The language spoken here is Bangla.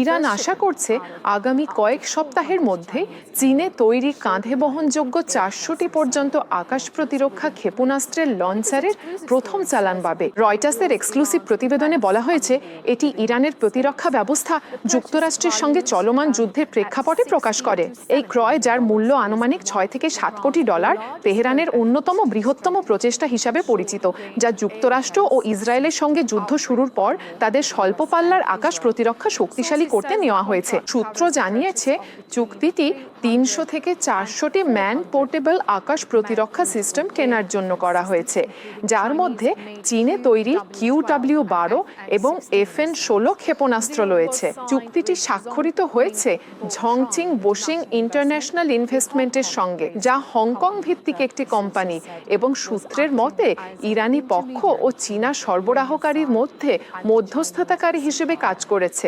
ইরান আশা করছে আগামী কয়েক সপ্তাহের মধ্যে চীনে তৈরি কাঁধে বহনযোগ্য 400টি পর্যন্ত আকাশ প্রতিরক্ষা ক্ষেপণাস্ত্রের লঞ্চারের প্রথম চালান পাবে। রয়টার্সের এক্সক্লুসিভ প্রতিবেদনে বলা হয়েছে, এটি ইরানের প্রতিরক্ষা ব্যবস্থা যুক্তরাষ্ট্রের সঙ্গে চলমান যুদ্ধের প্রেক্ষাপটে প্রকাশ করে। এই ক্রয়, যার মূল্য আনুমানিক 6 থেকে 7 কোটি ডলার, তেহরানের অন্যতম বৃহত্তম প্রচেষ্টা হিসাবে পরিচিত, যা যুক্তরাষ্ট্র ও ইসরায়েলের সঙ্গে যুদ্ধ শুরুর পর তাদের স্বল্প পাল্লার আকাশ প্রতিরক্ষা শক্তিশালী করতে নেওয়া হয়েছে। সূত্র জানিয়েছে, চুক্তিটি 300 থেকে 400টি ম্যান পোর্টেবল আকাশ প্রতিরক্ষা সিস্টেম কেনার জন্য করা হয়েছে, যার মধ্যে চীনে তৈরি QW-12 এবং FN-16 ক্ষেপণাস্ত্র রয়েছে। চুক্তিটি স্বাক্ষরিত হয়েছে ঝংচিং বোসিং ইন্টারন্যাশনাল ইনভেস্টমেন্টের সঙ্গে, যা হংকং ভিত্তিক একটি কোম্পানি, এবং সূত্রের মতে ইরানি পক্ষ ও চীনা সরবরাহকারীর মধ্যে মধ্যস্থতাকারী হিসেবে কাজ করেছে।